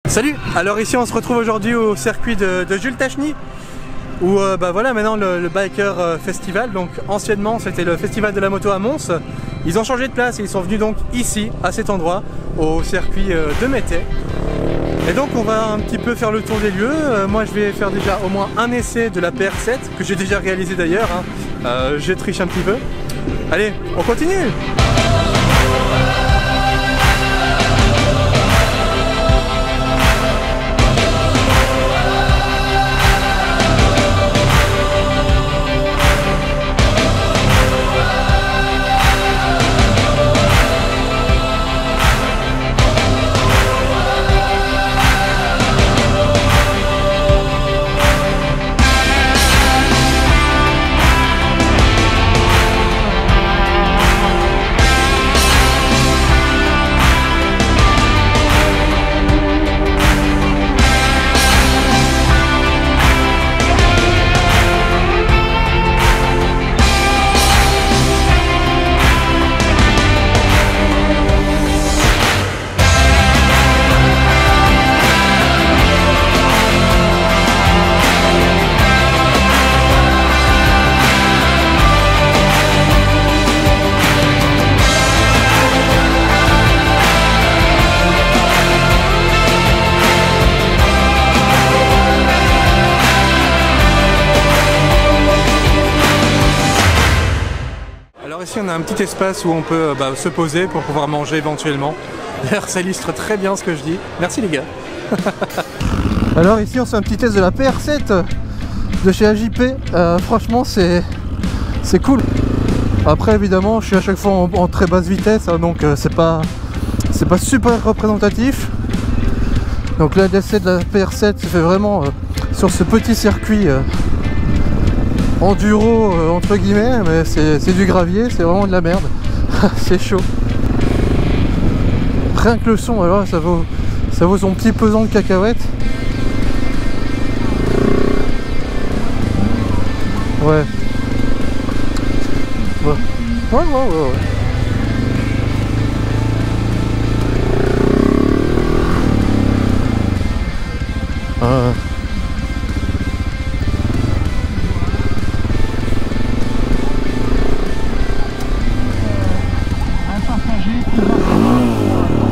Salut! Alors ici on se retrouve aujourd'hui au circuit de Jules Tachny où bah voilà maintenant le Biker Festival. Donc anciennement c'était le festival de la moto à Mons. Ils ont changé de place et ils sont venus donc ici à cet endroit au circuit de Mété. Et donc on va un petit peu faire le tour des lieux. Moi je vais faire déjà au moins un essai de la PR7 que j'ai déjà réalisé d'ailleurs, hein. Je triche un petit peu. Allez, on continue! Alors ici on a un petit espace où on peut se poser pour pouvoir manger éventuellement. D'ailleurs ça illustre très bien ce que je dis. Merci les gars. Alors ici on fait un petit test de la PR7 de chez AJP. Franchement c'est cool. Après évidemment je suis à chaque fois en très basse vitesse, hein, donc c'est pas super représentatif. Donc là l'essai de la PR7 se fait vraiment sur ce petit circuit enduro entre guillemets, mais c'est du gravier, c'est vraiment de la merde. C'est chaud. Rien que le son, alors ça vaut son petit pesant de cacahuètes. Ouais. Ouais.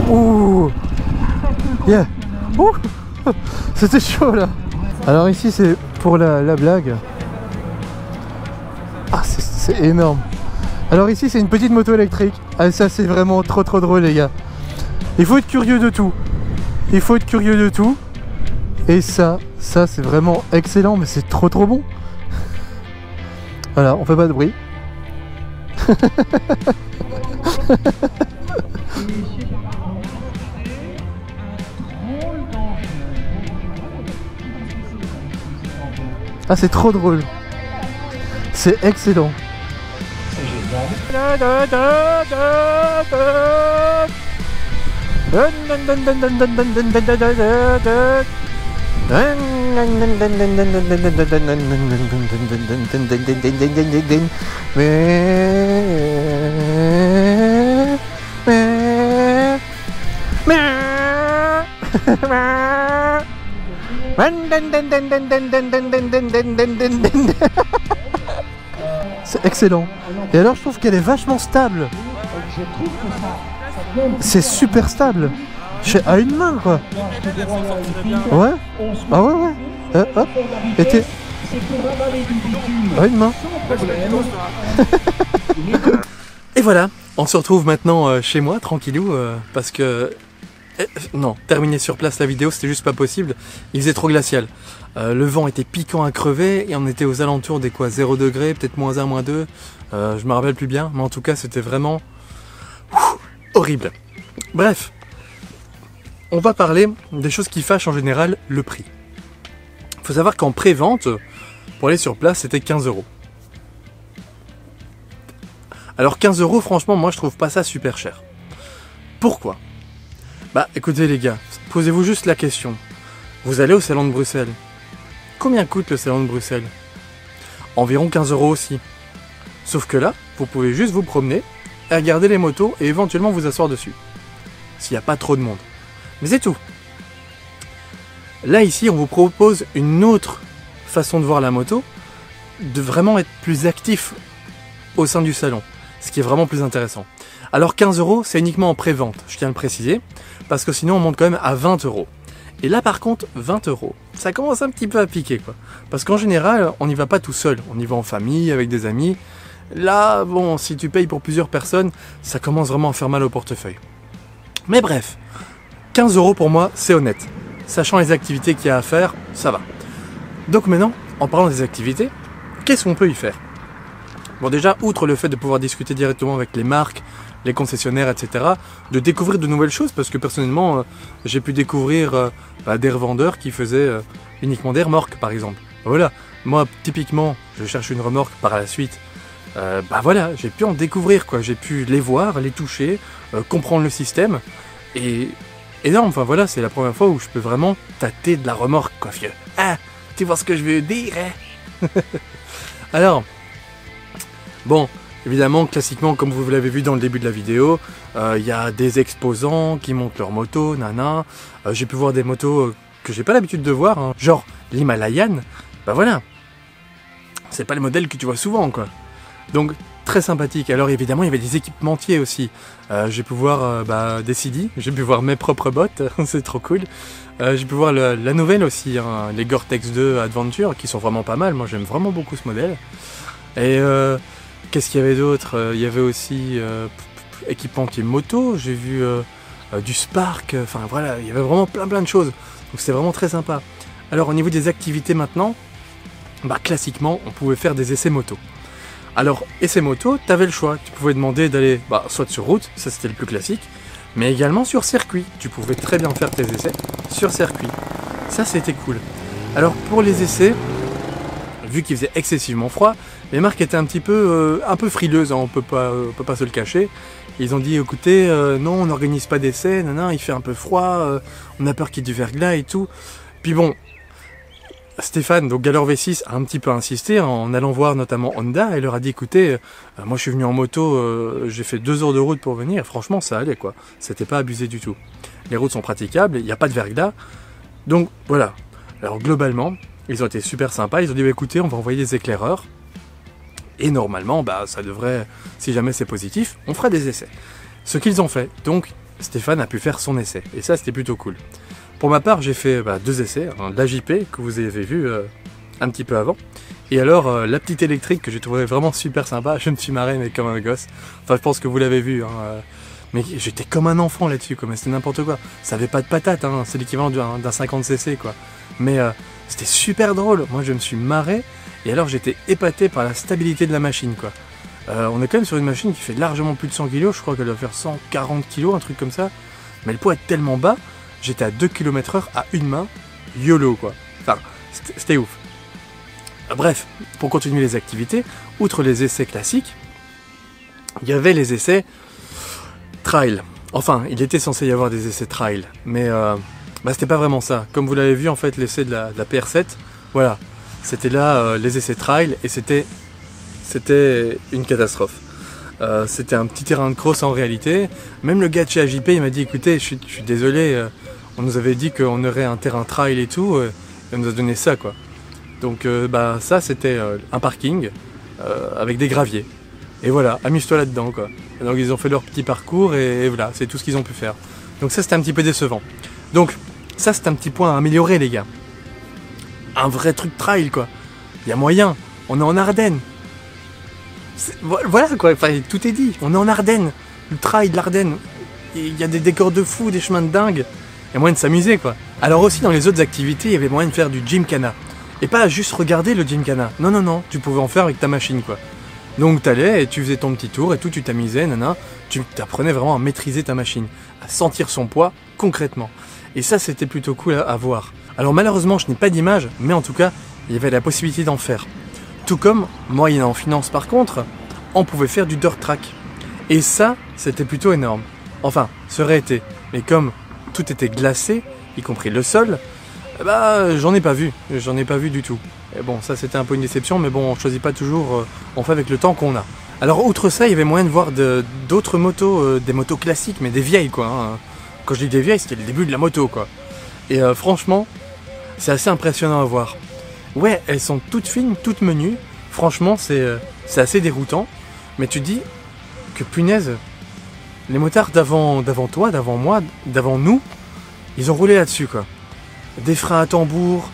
Ouh, yeah. Ouh. C'était chaud là. Alors ici c'est pour la blague. Ah c'est énorme. Alors ici c'est une petite moto électrique. Ah ça c'est vraiment trop drôle les gars. Il faut être curieux de tout. Il faut être curieux de tout. Et ça c'est vraiment excellent, mais c'est trop bon. Voilà, on fait pas de bruit. Ah c'est trop drôle. C'est excellent. C'est excellent. Et alors je trouve qu'elle est vachement stable. C'est super stable. À une main quoi. Ouais. Ah ouais. Hop. À une main. Et voilà. On se retrouve maintenant chez moi, tranquillou, parce que... non, terminer sur place la vidéo, c'était juste pas possible. Il faisait trop glacial. Le vent était piquant à crever et on était aux alentours des quoi, 0 degré, peut-être -1, -2. Je me rappelle plus bien, mais en tout cas c'était vraiment horrible. Bref, on va parler des choses qui fâchent en général, le prix. Faut savoir qu'en pré-vente, pour aller sur place, c'était 15 €. Alors 15 €, franchement, moi je trouve pas ça super cher. Pourquoi ? Bah écoutez les gars, posez-vous juste la question. Vous allez au salon de Bruxelles. Combien coûte le salon de Bruxelles? Environ 15 € aussi. Sauf que là, vous pouvez juste vous promener, et regarder les motos et éventuellement vous asseoir dessus. S'il n'y a pas trop de monde. Mais c'est tout. Là, ici, on vous propose une autre façon de voir la moto, de vraiment être plus actif au sein du salon, ce qui est vraiment plus intéressant. Alors 15 €, c'est uniquement en pré-vente, je tiens à le préciser, parce que sinon on monte quand même à 20 €. Et là par contre, 20 €, ça commence un petit peu à piquer quoi. Parce qu'en général, on n'y va pas tout seul, on y va en famille, avec des amis. Là, bon, si tu payes pour plusieurs personnes, ça commence vraiment à faire mal au portefeuille. Mais bref, 15 € pour moi, c'est honnête. Sachant les activités qu'il y a à faire, ça va. Donc maintenant, en parlant des activités, qu'est-ce qu'on peut y faire? Bon déjà, outre le fait de pouvoir discuter directement avec les marques, les concessionnaires, etc., de découvrir de nouvelles choses, parce que personnellement, j'ai pu découvrir des revendeurs qui faisaient uniquement des remorques, par exemple. Voilà, moi, typiquement, je cherche une remorque par la suite. Voilà, j'ai pu en découvrir, quoi. J'ai pu les voir, les toucher, comprendre le système, et énorme, enfin voilà, c'est la première fois où je peux vraiment tâter de la remorque, quoi, vieux. Ah, tu vois ce que je veux dire, hein? Alors, bon, évidemment, classiquement, comme vous l'avez vu dans le début de la vidéo, il y a des exposants qui montent leurs motos, nana. J'ai pu voir des motos que j'ai pas l'habitude de voir, hein, genre l'Himalayan. Bah voilà, c'est pas le modèle que tu vois souvent, quoi. Donc, très sympathique. Alors évidemment, il y avait des équipementiers aussi. J'ai pu voir des CD, j'ai pu voir mes propres bottes, c'est trop cool. J'ai pu voir la nouvelle aussi, hein, les Gore-Tex 2 Adventure, qui sont vraiment pas mal. Moi, j'aime vraiment beaucoup ce modèle. Et qu'est-ce qu'il y avait d'autre? Il y avait aussi équipementier moto, j'ai vu du Spark, enfin voilà, il y avait vraiment plein de choses. Donc c'était vraiment très sympa. Alors au niveau des activités maintenant, classiquement, on pouvait faire des essais moto. Alors, essais moto, tu avais le choix. Tu pouvais demander d'aller soit sur route, ça c'était le plus classique, mais également sur circuit. Tu pouvais très bien faire tes essais sur circuit. Ça c'était cool. Alors pour les essais, vu qu'il faisait excessivement froid, les marques étaient un peu frileuses, hein, on peut pas se le cacher. Ils ont dit écoutez, non, on n'organise pas d'essais, il fait un peu froid, on a peur qu'il y ait du verglas et tout. Puis bon, Stéphane, donc Galore V6, a un petit peu insisté en allant voir notamment Honda et leur a dit écoutez, moi je suis venu en moto, j'ai fait 2 heures de route pour venir, franchement ça allait quoi, c'était pas abusé du tout. Les routes sont praticables, il n'y a pas de verglas, donc voilà. Alors globalement, ils ont été super sympas, ils ont dit écoutez, on va envoyer des éclaireurs, et normalement, ça devrait, si jamais c'est positif, on fera des essais. Ce qu'ils ont fait, donc Stéphane a pu faire son essai, et ça c'était plutôt cool. Pour ma part, j'ai fait 2 essais, l'AJP que vous avez vu un petit peu avant, et alors la petite électrique que j'ai trouvé vraiment super sympa, je me suis marré mais comme un gosse, enfin je pense que vous l'avez vu, mais j'étais comme un enfant là-dessus, mais c'était n'importe quoi, ça avait pas de patate, c'est l'équivalent d'un 50cc quoi, mais c'était super drôle, moi je me suis marré, et alors j'étais épaté par la stabilité de la machine quoi. On est quand même sur une machine qui fait largement plus de 100 kg, je crois qu'elle doit faire 140 kg, un truc comme ça, mais le poids est tellement bas, j'étais à 2 km/h à une main, YOLO quoi. Enfin, c'était ouf. Bref, pour continuer les activités, outre les essais classiques, il y avait les essais trail. Enfin, il était censé y avoir des essais trail, mais c'était pas vraiment ça. Comme vous l'avez vu, en fait, l'essai de la PR7, voilà, c'était là les essais trail, et c'était une catastrophe. C'était un petit terrain de cross en réalité. Même le gars de chez AJP, il m'a dit écoutez, je suis désolé, on nous avait dit qu'on aurait un terrain trail et tout, et on nous a donné ça quoi. Donc ça c'était un parking avec des graviers. Et voilà, amuse-toi là-dedans quoi. Et donc ils ont fait leur petit parcours et voilà, c'est tout ce qu'ils ont pu faire. Donc ça c'était un petit peu décevant. Donc ça c'est un petit point à améliorer les gars. Un vrai truc trail quoi. Il y a moyen, on est en Ardennes. Voilà quoi, enfin, tout est dit, on est en Ardennes, le trail de l'Ardenne, il y a des décors de fou, des chemins de dingue, il y a moyen de s'amuser quoi. Alors aussi dans les autres activités, il y avait moyen de faire du gymkhana, et pas juste regarder le gymkhana, non, tu pouvais en faire avec ta machine quoi. Donc t'allais et tu faisais ton petit tour et tout, tu t'amusais, tu t'apprenais vraiment à maîtriser ta machine, à sentir son poids concrètement. Et ça c'était plutôt cool à voir. Alors malheureusement je n'ai pas d'image, mais en tout cas, il y avait la possibilité d'en faire. Tout comme, moyennant finance par contre, on pouvait faire du dirt track. Et ça, c'était plutôt énorme. Enfin, ça aurait été. Mais comme tout était glacé, y compris le sol, j'en ai pas vu. J'en ai pas vu du tout. Et bon, ça c'était un peu une déception, mais bon, on choisit pas toujours, on fait avec le temps qu'on a. Alors, outre ça, il y avait moyen de voir d'autres motos, des motos classiques, mais des vieilles quoi. Quand je dis des vieilles, c'était le début de la moto quoi. Et franchement, C'est assez impressionnant à voir. Ouais, elles sont toutes fines, toutes menues. Franchement, c'est assez déroutant. Mais tu te dis que punaise, les motards d'avant toi, d'avant moi, d'avant nous, ils ont roulé là-dessus, quoi. Des freins à tambour,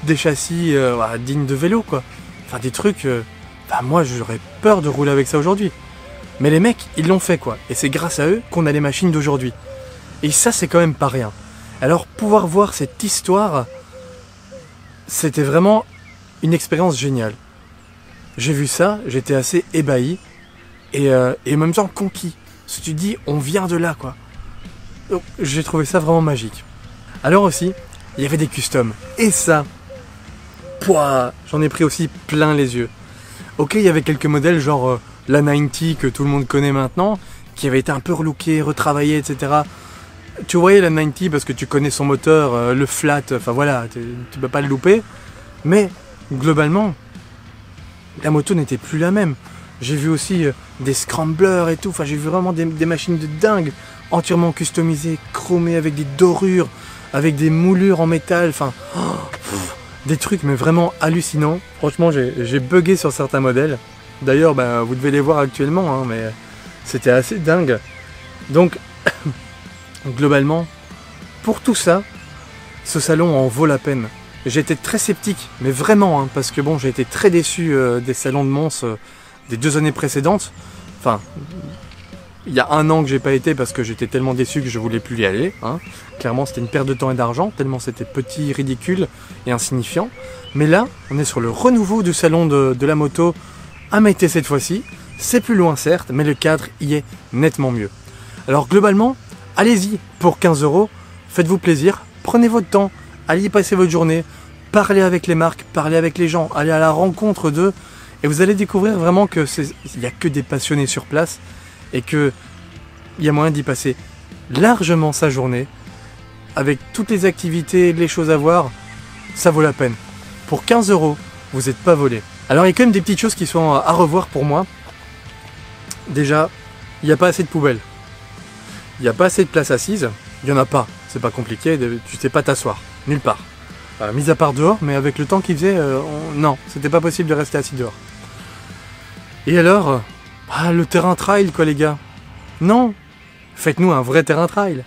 des châssis dignes de vélo, quoi. Enfin, des trucs... moi, j'aurais peur de rouler avec ça aujourd'hui. Mais les mecs, ils l'ont fait, quoi. Et c'est grâce à eux qu'on a les machines d'aujourd'hui. Et ça, c'est quand même pas rien. Alors, pouvoir voir cette histoire, c'était vraiment une expérience géniale. J'ai vu ça, j'étais assez ébahi. Et en même temps conquis. Parce que tu te dis, on vient de là, quoi. Donc, j'ai trouvé ça vraiment magique. Alors aussi, il y avait des customs. Et ça, pouah, j'en ai pris aussi plein les yeux. Ok, il y avait quelques modèles, genre la 90 que tout le monde connaît maintenant, qui avait été un peu relooké, retravaillé, etc. Tu voyais la 90 parce que tu connais son moteur, le flat, enfin voilà, tu peux pas le louper. Mais, globalement, la moto n'était plus la même. J'ai vu aussi des scramblers et tout, enfin j'ai vu vraiment des machines de dingue, entièrement customisées, chromées avec des dorures, avec des moulures en métal, enfin... des trucs mais vraiment hallucinants. Franchement, j'ai bugué sur certains modèles. D'ailleurs, vous devez les voir actuellement, hein, mais c'était assez dingue. Donc, globalement, pour tout ça, ce salon en vaut la peine. J'étais très sceptique, mais vraiment, hein, parce que bon, j'ai été très déçu des salons de Mons des 2 années précédentes. Enfin, il y a 1 an que j'ai pas été parce que j'étais tellement déçu que je voulais plus y aller. Hein. Clairement, c'était une perte de temps et d'argent, tellement c'était petit, ridicule et insignifiant. Mais là, on est sur le renouveau du salon de la moto à Mété cette fois-ci. C'est plus loin certes, mais le cadre y est nettement mieux. Alors globalement, allez-y pour 15 €, faites-vous plaisir, prenez votre temps, allez y passer votre journée, parlez avec les marques, parlez avec les gens, allez à la rencontre d'eux, et vous allez découvrir vraiment que il n'y a que des passionnés sur place, et qu'il y a moyen d'y passer largement sa journée, avec toutes les activités, les choses à voir, ça vaut la peine. Pour 15 €, vous n'êtes pas volé. Alors il y a quand même des petites choses qui sont à revoir pour moi. Déjà, il n'y a pas assez de poubelles. Il n'y a pas assez de place assise. Il n'y en a pas, c'est pas compliqué, tu sais pas t'asseoir, nulle part. Mis à part dehors, mais avec le temps qu'il faisait, non, c'était pas possible de rester assis dehors. Et alors, le terrain trail quoi les gars. Non, faites-nous un vrai terrain trail.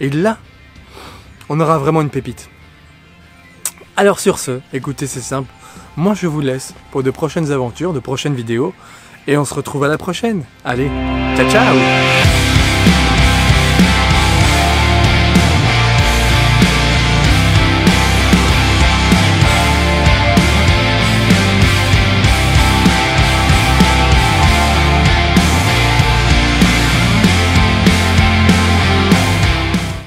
Et là, on aura vraiment une pépite. Alors sur ce, écoutez, c'est simple. Moi je vous laisse pour de prochaines aventures, de prochaines vidéos. Et on se retrouve à la prochaine. Allez, ciao ciao!